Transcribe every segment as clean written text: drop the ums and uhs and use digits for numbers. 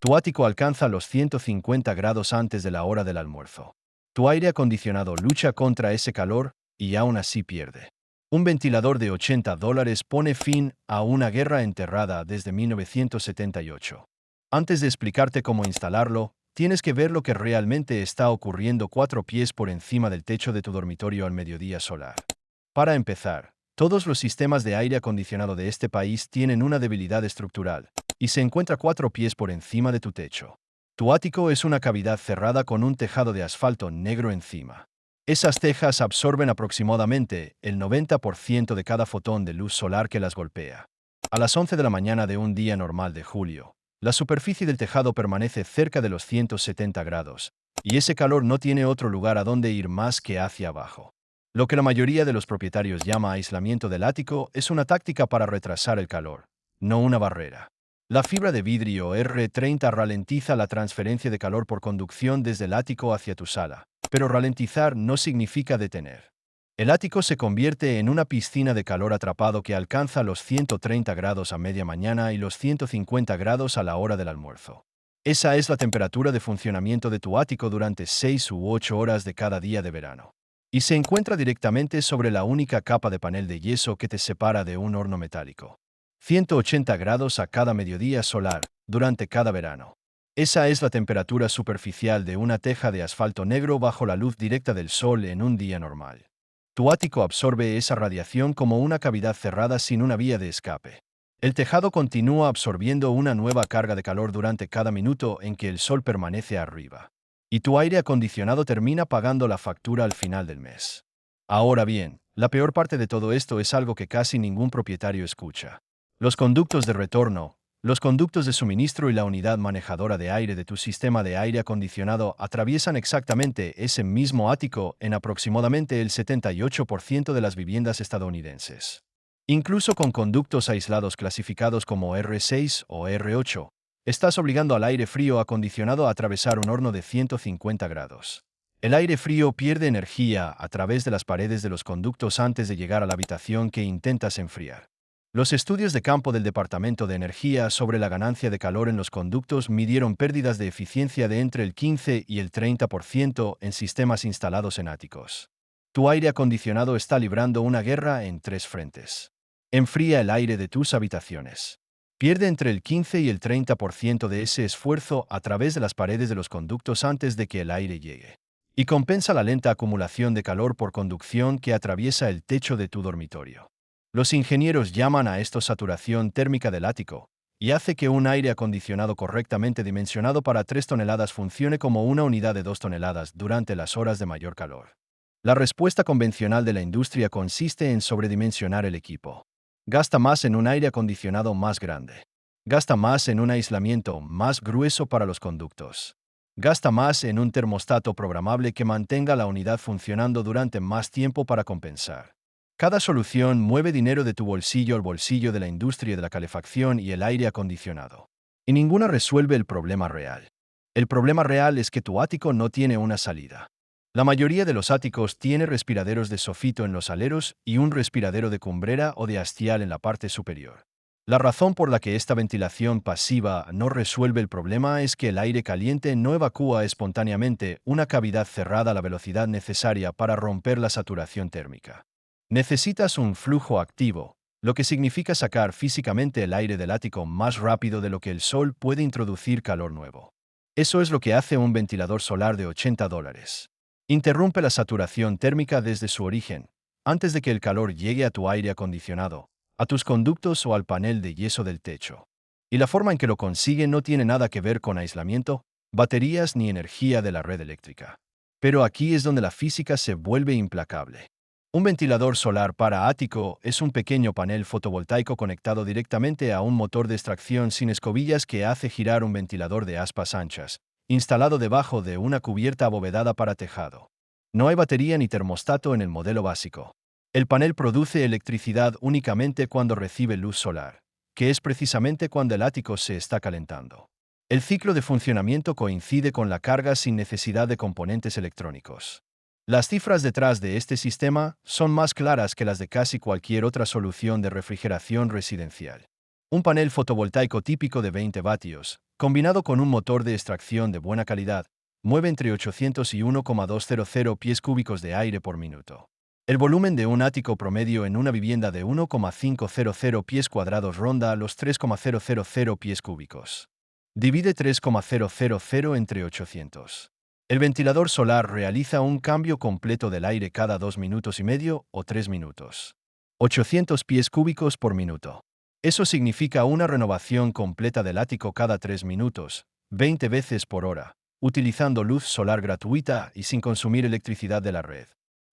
Tu ático alcanza los 150 grados antes de la hora del almuerzo. Tu aire acondicionado lucha contra ese calor y aún así pierde. Un ventilador de $80 pone fin a una guerra enterrada desde 1978. Antes de explicarte cómo instalarlo, tienes que ver lo que realmente está ocurriendo 4 pies por encima del techo de tu dormitorio al mediodía solar. Para empezar, todos los sistemas de aire acondicionado de este país tienen una debilidad estructural y se encuentra 4 pies por encima de tu techo. Tu ático es una cavidad cerrada con un tejado de asfalto negro encima. Esas tejas absorben aproximadamente el 90% de cada fotón de luz solar que las golpea. A las 11 de la mañana de un día normal de julio, la superficie del tejado permanece cerca de los 170 grados, y ese calor no tiene otro lugar a donde ir más que hacia abajo. Lo que la mayoría de los propietarios llama aislamiento del ático es una táctica para retrasar el calor, no una barrera. La fibra de vidrio R30 ralentiza la transferencia de calor por conducción desde el ático hacia tu sala, pero ralentizar no significa detener. El ático se convierte en una piscina de calor atrapado que alcanza los 130 grados a media mañana y los 150 grados a la hora del almuerzo. Esa es la temperatura de funcionamiento de tu ático durante 6 u 8 horas de cada día de verano. Y se encuentra directamente sobre la única capa de panel de yeso que te separa de un horno metálico. 180 grados a cada mediodía solar, durante cada verano. Esa es la temperatura superficial de una teja de asfalto negro bajo la luz directa del sol en un día normal. Tu ático absorbe esa radiación como una cavidad cerrada sin una vía de escape. El tejado continúa absorbiendo una nueva carga de calor durante cada minuto en que el sol permanece arriba. Y tu aire acondicionado termina pagando la factura al final del mes. Ahora bien, la peor parte de todo esto es algo que casi ningún propietario escucha. Los conductos de retorno, los conductos de suministro y la unidad manejadora de aire de tu sistema de aire acondicionado atraviesan exactamente ese mismo ático en aproximadamente el 78% de las viviendas estadounidenses. Incluso con conductos aislados clasificados como R6 o R8, estás obligando al aire frío acondicionado a atravesar un horno de 150 grados. El aire frío pierde energía a través de las paredes de los conductos antes de llegar a la habitación que intentas enfriar. Los estudios de campo del Departamento de Energía sobre la ganancia de calor en los conductos midieron pérdidas de eficiencia de entre el 15 y el 30% en sistemas instalados en áticos. Tu aire acondicionado está librando una guerra en 3 frentes. Enfría el aire de tus habitaciones. Pierde entre el 15 y el 30% de ese esfuerzo a través de las paredes de los conductos antes de que el aire llegue. Y compensa la lenta acumulación de calor por conducción que atraviesa el techo de tu dormitorio. Los ingenieros llaman a esto saturación térmica del ático, y hace que un aire acondicionado correctamente dimensionado para 3 toneladas funcione como una unidad de 2 toneladas durante las horas de mayor calor. La respuesta convencional de la industria consiste en sobredimensionar el equipo. Gasta más en un aire acondicionado más grande. Gasta más en un aislamiento más grueso para los conductos. Gasta más en un termostato programable que mantenga la unidad funcionando durante más tiempo para compensar. Cada solución mueve dinero de tu bolsillo al bolsillo de la industria de la calefacción y el aire acondicionado. Y ninguna resuelve el problema real. El problema real es que tu ático no tiene una salida. La mayoría de los áticos tiene respiraderos de sofito en los aleros y un respiradero de cumbrera o de hastial en la parte superior. La razón por la que esta ventilación pasiva no resuelve el problema es que el aire caliente no evacúa espontáneamente una cavidad cerrada a la velocidad necesaria para romper la saturación térmica. Necesitas un flujo activo, lo que significa sacar físicamente el aire del ático más rápido de lo que el sol puede introducir calor nuevo. Eso es lo que hace un ventilador solar de $80. Interrumpe la saturación térmica desde su origen, antes de que el calor llegue a tu aire acondicionado, a tus conductos o al panel de yeso del techo. Y la forma en que lo consigue no tiene nada que ver con aislamiento, baterías ni energía de la red eléctrica. Pero aquí es donde la física se vuelve implacable. Un ventilador solar para ático es un pequeño panel fotovoltaico conectado directamente a un motor de extracción sin escobillas que hace girar un ventilador de aspas anchas, instalado debajo de una cubierta abovedada para tejado. No hay batería ni termostato en el modelo básico. El panel produce electricidad únicamente cuando recibe luz solar, que es precisamente cuando el ático se está calentando. El ciclo de funcionamiento coincide con la carga sin necesidad de componentes electrónicos. Las cifras detrás de este sistema son más claras que las de casi cualquier otra solución de refrigeración residencial. Un panel fotovoltaico típico de 20 vatios, combinado con un motor de extracción de buena calidad, mueve entre 800 y 1,200 pies cúbicos de aire por minuto. El volumen de un ático promedio en una vivienda de 1,500 pies cuadrados ronda los 3,000 pies cúbicos. Divide 3,000 entre 800. El ventilador solar realiza un cambio completo del aire cada 2 minutos y medio o 3 minutos. 800 pies cúbicos por minuto. Eso significa una renovación completa del ático cada 3 minutos, 20 veces por hora, utilizando luz solar gratuita y sin consumir electricidad de la red.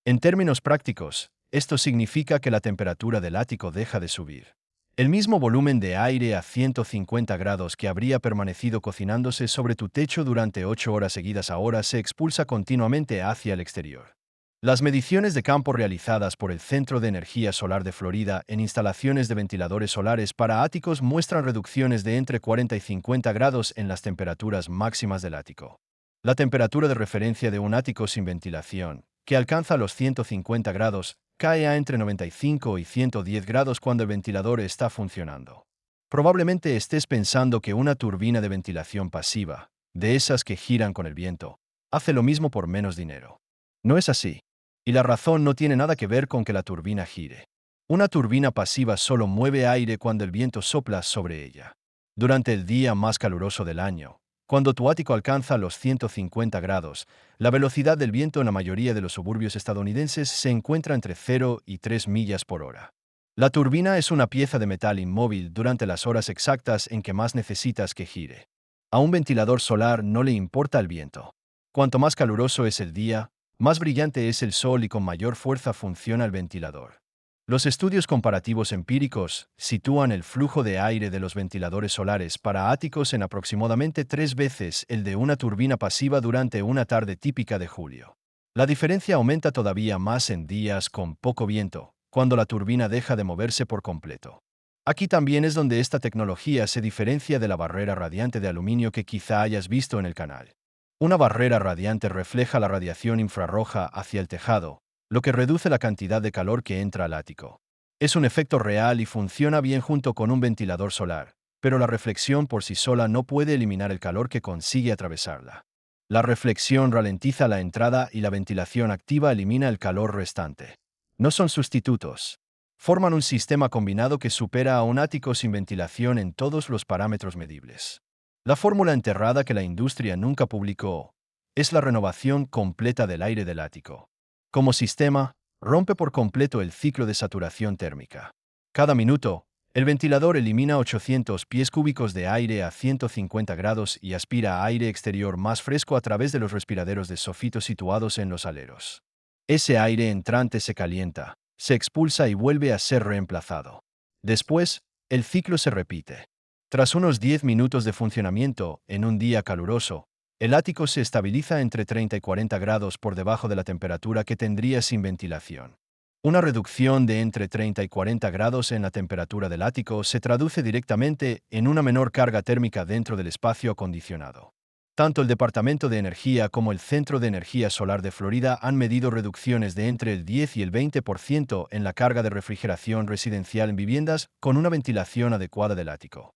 En términos prácticos, esto significa que la temperatura del ático deja de subir. El mismo volumen de aire a 150 grados que habría permanecido cocinándose sobre tu techo durante 8 horas seguidas ahora se expulsa continuamente hacia el exterior. Las mediciones de campo realizadas por el Centro de Energía Solar de Florida en instalaciones de ventiladores solares para áticos muestran reducciones de entre 40 y 50 grados en las temperaturas máximas del ático. La temperatura de referencia de un ático sin ventilación, que alcanza los 150 grados, cae a entre 95 y 110 grados cuando el ventilador está funcionando. Probablemente estés pensando que una turbina de ventilación pasiva, de esas que giran con el viento, hace lo mismo por menos dinero. No es así. Y la razón no tiene nada que ver con que la turbina gire. Una turbina pasiva solo mueve aire cuando el viento sopla sobre ella. Durante el día más caluroso del año, cuando tu ático alcanza los 150 grados, la velocidad del viento en la mayoría de los suburbios estadounidenses se encuentra entre 0 y 3 millas por hora. La turbina es una pieza de metal inmóvil durante las horas exactas en que más necesitas que gire. A un ventilador solar no le importa el viento. Cuanto más caluroso es el día, más brillante es el sol y con mayor fuerza funciona el ventilador. Los estudios comparativos empíricos sitúan el flujo de aire de los ventiladores solares para áticos en aproximadamente 3 veces el de una turbina pasiva durante una tarde típica de julio. La diferencia aumenta todavía más en días con poco viento, cuando la turbina deja de moverse por completo. Aquí también es donde esta tecnología se diferencia de la barrera radiante de aluminio que quizá hayas visto en el canal. Una barrera radiante refleja la radiación infrarroja hacia el tejado, lo que reduce la cantidad de calor que entra al ático. Es un efecto real y funciona bien junto con un ventilador solar, pero la reflexión por sí sola no puede eliminar el calor que consigue atravesarla. La reflexión ralentiza la entrada y la ventilación activa elimina el calor restante. No son sustitutos. Forman un sistema combinado que supera a un ático sin ventilación en todos los parámetros medibles. La fórmula enterrada que la industria nunca publicó es la renovación completa del aire del ático. Como sistema, rompe por completo el ciclo de saturación térmica. Cada minuto, el ventilador elimina 800 pies cúbicos de aire a 150 grados y aspira aire exterior más fresco a través de los respiraderos de sofito situados en los aleros. Ese aire entrante se calienta, se expulsa y vuelve a ser reemplazado. Después, el ciclo se repite. Tras unos 10 minutos de funcionamiento, en un día caluroso, el ático se estabiliza entre 30 y 40 grados por debajo de la temperatura que tendría sin ventilación. Una reducción de entre 30 y 40 grados en la temperatura del ático se traduce directamente en una menor carga térmica dentro del espacio acondicionado. Tanto el Departamento de Energía como el Centro de Energía Solar de Florida han medido reducciones de entre el 10 y el 20% en la carga de refrigeración residencial en viviendas con una ventilación adecuada del ático.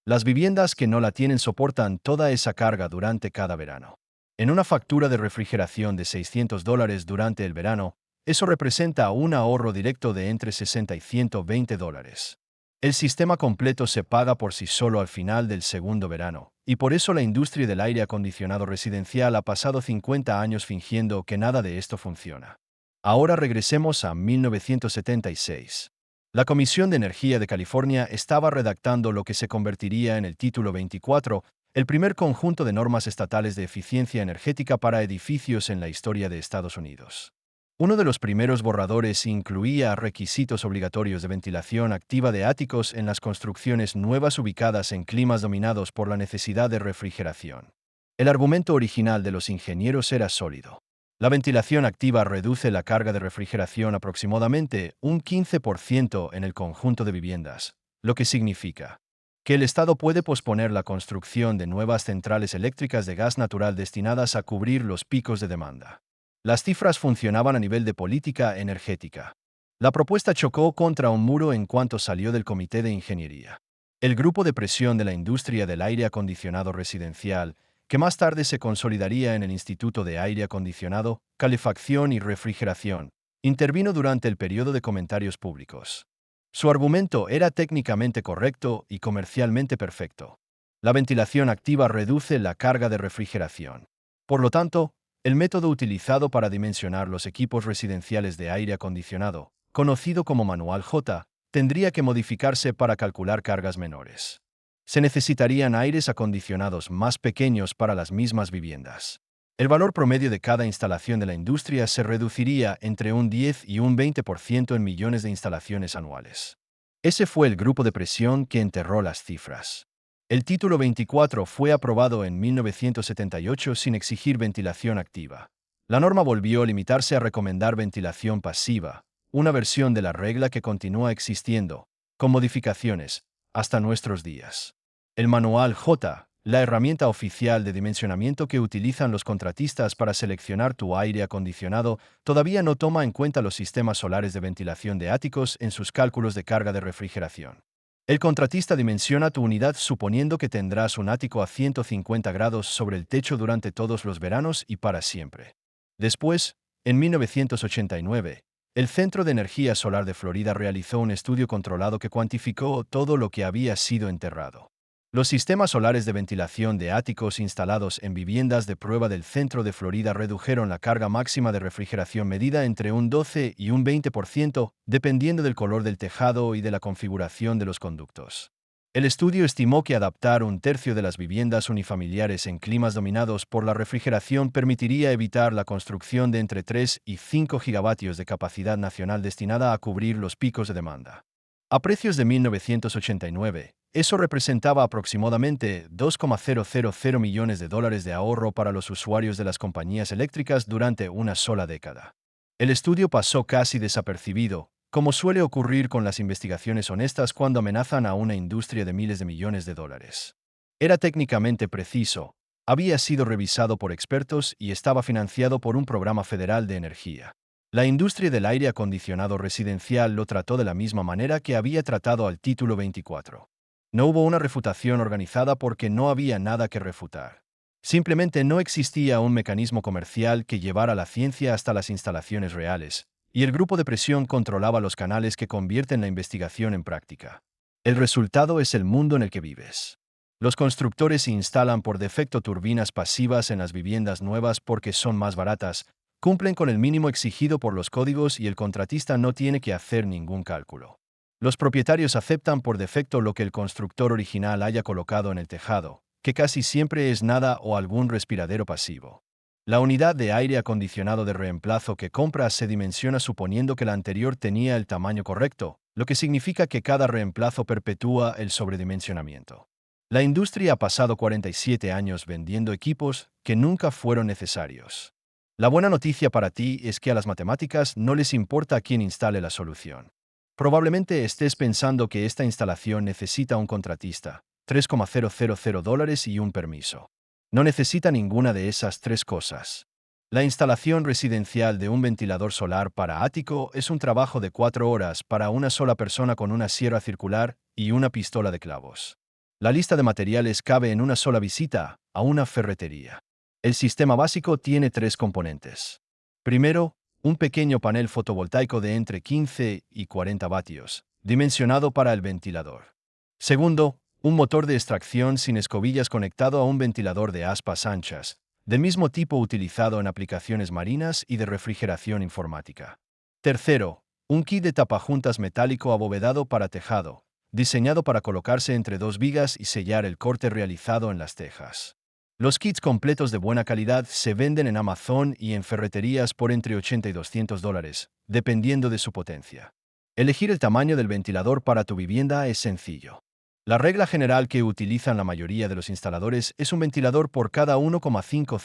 Las viviendas que no la tienen soportan toda esa carga durante cada verano. En una factura de refrigeración de $600 durante el verano, eso representa un ahorro directo de entre $60 y $120. El sistema completo se paga por sí solo al final del segundo verano, y por eso la industria del aire acondicionado residencial ha pasado 50 años fingiendo que nada de esto funciona. Ahora regresemos a 1976. La Comisión de Energía de California estaba redactando lo que se convertiría en el Título 24, el primer conjunto de normas estatales de eficiencia energética para edificios en la historia de Estados Unidos. Uno de los primeros borradores incluía requisitos obligatorios de ventilación activa de áticos en las construcciones nuevas ubicadas en climas dominados por la necesidad de refrigeración. El argumento original de los ingenieros era sólido. La ventilación activa reduce la carga de refrigeración aproximadamente un 15% en el conjunto de viviendas, lo que significa que el Estado puede posponer la construcción de nuevas centrales eléctricas de gas natural destinadas a cubrir los picos de demanda. Las cifras funcionaban a nivel de política energética. La propuesta chocó contra un muro en cuanto salió del Comité de Ingeniería. El grupo de presión de la industria del aire acondicionado residencial, que más tarde se consolidaría en el Instituto de Aire Acondicionado, Calefacción y Refrigeración, intervino durante el periodo de comentarios públicos. Su argumento era técnicamente correcto y comercialmente perfecto. La ventilación activa reduce la carga de refrigeración. Por lo tanto, el método utilizado para dimensionar los equipos residenciales de aire acondicionado, conocido como Manual J, tendría que modificarse para calcular cargas menores. Se necesitarían aires acondicionados más pequeños para las mismas viviendas. El valor promedio de cada instalación de la industria se reduciría entre un 10 y un 20% en millones de instalaciones anuales. Ese fue el grupo de presión que enterró las cifras. El título 24 fue aprobado en 1978 sin exigir ventilación activa. La norma volvió a limitarse a recomendar ventilación pasiva, una versión de la regla que continúa existiendo, con modificaciones, hasta nuestros días. El Manual J, la herramienta oficial de dimensionamiento que utilizan los contratistas para seleccionar tu aire acondicionado, todavía no toma en cuenta los sistemas solares de ventilación de áticos en sus cálculos de carga de refrigeración. El contratista dimensiona tu unidad suponiendo que tendrás un ático a 150 grados sobre el techo durante todos los veranos y para siempre. Después, en 1989, el Centro de Energía Solar de Florida realizó un estudio controlado que cuantificó todo lo que había sido enterrado. Los sistemas solares de ventilación de áticos instalados en viviendas de prueba del centro de Florida redujeron la carga máxima de refrigeración medida entre un 12 y un 20%, dependiendo del color del tejado y de la configuración de los conductos. El estudio estimó que adaptar un tercio de las viviendas unifamiliares en climas dominados por la refrigeración permitiría evitar la construcción de entre 3 y 5 gigavatios de capacidad nacional destinada a cubrir los picos de demanda. A precios de 1989, eso representaba aproximadamente $2,000 millones de ahorro para los usuarios de las compañías eléctricas durante una sola década. El estudio pasó casi desapercibido, como suele ocurrir con las investigaciones honestas cuando amenazan a una industria de miles de millones de dólares. Era técnicamente preciso, había sido revisado por expertos y estaba financiado por un programa federal de energía. La industria del aire acondicionado residencial lo trató de la misma manera que había tratado al título 24. No hubo una refutación organizada porque no había nada que refutar. Simplemente no existía un mecanismo comercial que llevara la ciencia hasta las instalaciones reales, y el grupo de presión controlaba los canales que convierten la investigación en práctica. El resultado es el mundo en el que vives. Los constructores instalan por defecto turbinas pasivas en las viviendas nuevas porque son más baratas, cumplen con el mínimo exigido por los códigos y el contratista no tiene que hacer ningún cálculo. Los propietarios aceptan por defecto lo que el constructor original haya colocado en el tejado, que casi siempre es nada o algún respiradero pasivo. La unidad de aire acondicionado de reemplazo que compras se dimensiona suponiendo que la anterior tenía el tamaño correcto, lo que significa que cada reemplazo perpetúa el sobredimensionamiento. La industria ha pasado 47 años vendiendo equipos que nunca fueron necesarios. La buena noticia para ti es que a las matemáticas no les importa quién instale la solución. Probablemente estés pensando que esta instalación necesita un contratista, $3,000 y un permiso. No necesita ninguna de esas tres cosas. La instalación residencial de un ventilador solar para ático es un trabajo de 4 horas para una sola persona con una sierra circular y una pistola de clavos. La lista de materiales cabe en una sola visita a una ferretería. El sistema básico tiene 3 componentes. Primero, un pequeño panel fotovoltaico de entre 15 y 40 vatios, dimensionado para el ventilador. Segundo, un motor de extracción sin escobillas conectado a un ventilador de aspas anchas, del mismo tipo utilizado en aplicaciones marinas y de refrigeración informática. Tercero, un kit de tapajuntas metálico abovedado para tejado, diseñado para colocarse entre 2 vigas y sellar el corte realizado en las tejas. Los kits completos de buena calidad se venden en Amazon y en ferreterías por entre $80 y $200, dependiendo de su potencia. Elegir el tamaño del ventilador para tu vivienda es sencillo. La regla general que utilizan la mayoría de los instaladores es un ventilador por cada 1,500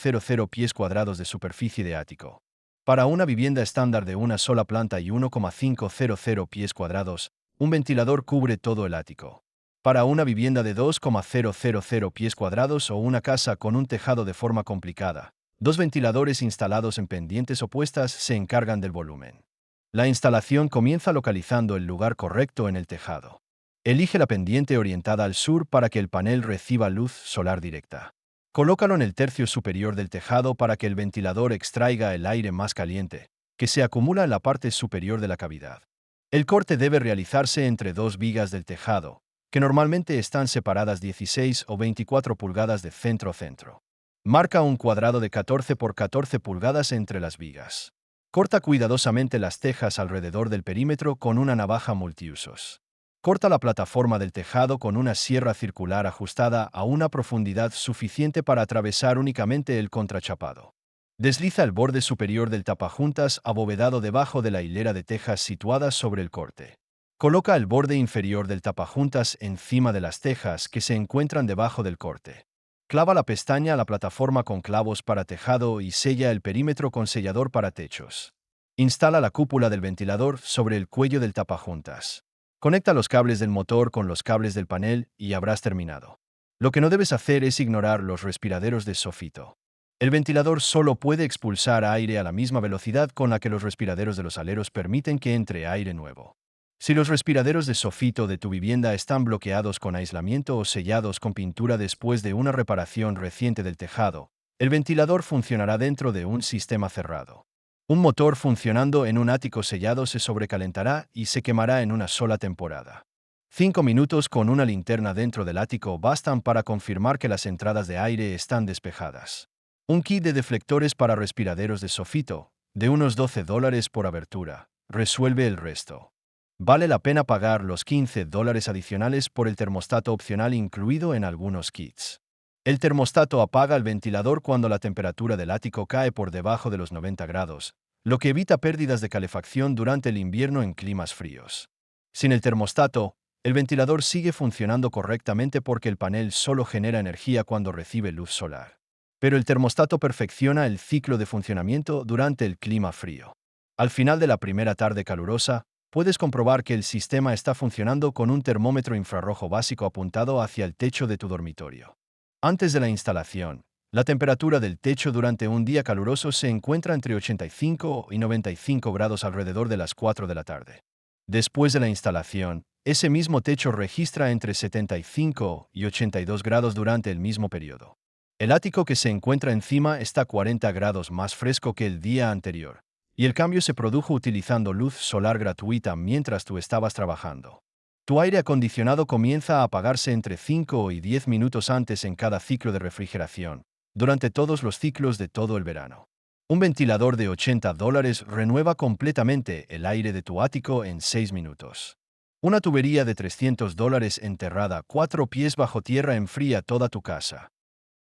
pies cuadrados de superficie de ático. Para una vivienda estándar de una sola planta y 1,500 pies cuadrados, un ventilador cubre todo el ático. Para una vivienda de 2,000 pies cuadrados o una casa con un tejado de forma complicada, 2 ventiladores instalados en pendientes opuestas se encargan del volumen. La instalación comienza localizando el lugar correcto en el tejado. Elige la pendiente orientada al sur para que el panel reciba luz solar directa. Colócalo en el tercio superior del tejado para que el ventilador extraiga el aire más caliente, que se acumula en la parte superior de la cavidad. El corte debe realizarse entre dos vigas del tejado, que normalmente están separadas 16 o 24 pulgadas de centro a centro. Marca un cuadrado de 14 por 14 pulgadas entre las vigas. Corta cuidadosamente las tejas alrededor del perímetro con una navaja multiusos. Corta la plataforma del tejado con una sierra circular ajustada a una profundidad suficiente para atravesar únicamente el contrachapado. Desliza el borde superior del tapajuntas abovedado debajo de la hilera de tejas situadas sobre el corte. Coloca el borde inferior del tapajuntas encima de las tejas que se encuentran debajo del corte. Clava la pestaña a la plataforma con clavos para tejado y sella el perímetro con sellador para techos. Instala la cúpula del ventilador sobre el cuello del tapajuntas. Conecta los cables del motor con los cables del panel y habrás terminado. Lo que no debes hacer es ignorar los respiraderos de sofito. El ventilador solo puede expulsar aire a la misma velocidad con la que los respiraderos de los aleros permiten que entre aire nuevo. Si los respiraderos de sofito de tu vivienda están bloqueados con aislamiento o sellados con pintura después de una reparación reciente del tejado, el ventilador funcionará dentro de un sistema cerrado. Un motor funcionando en un ático sellado se sobrecalentará y se quemará en una sola temporada. 5 minutos con una linterna dentro del ático bastan para confirmar que las entradas de aire están despejadas. Un kit de deflectores para respiraderos de sofito, de unos $12 por abertura, resuelve el resto. Vale la pena pagar los $15 adicionales por el termostato opcional incluido en algunos kits. El termostato apaga el ventilador cuando la temperatura del ático cae por debajo de los 90 grados, lo que evita pérdidas de calefacción durante el invierno en climas fríos. Sin el termostato, el ventilador sigue funcionando correctamente porque el panel solo genera energía cuando recibe luz solar. Pero el termostato perfecciona el ciclo de funcionamiento durante el clima frío. Al final de la primera tarde calurosa, puedes comprobar que el sistema está funcionando con un termómetro infrarrojo básico apuntado hacia el techo de tu dormitorio. Antes de la instalación, la temperatura del techo durante un día caluroso se encuentra entre 85 y 95 grados alrededor de las 4 de la tarde. Después de la instalación, ese mismo techo registra entre 75 y 82 grados durante el mismo periodo. El ático que se encuentra encima está 40 grados más fresco que el día anterior, y el cambio se produjo utilizando luz solar gratuita mientras tú estabas trabajando. Tu aire acondicionado comienza a apagarse entre 5 y 10 minutos antes en cada ciclo de refrigeración, durante todos los ciclos de todo el verano. Un ventilador de $80 renueva completamente el aire de tu ático en 6 minutos. Una tubería de $300 enterrada 4 pies bajo tierra enfría toda tu casa.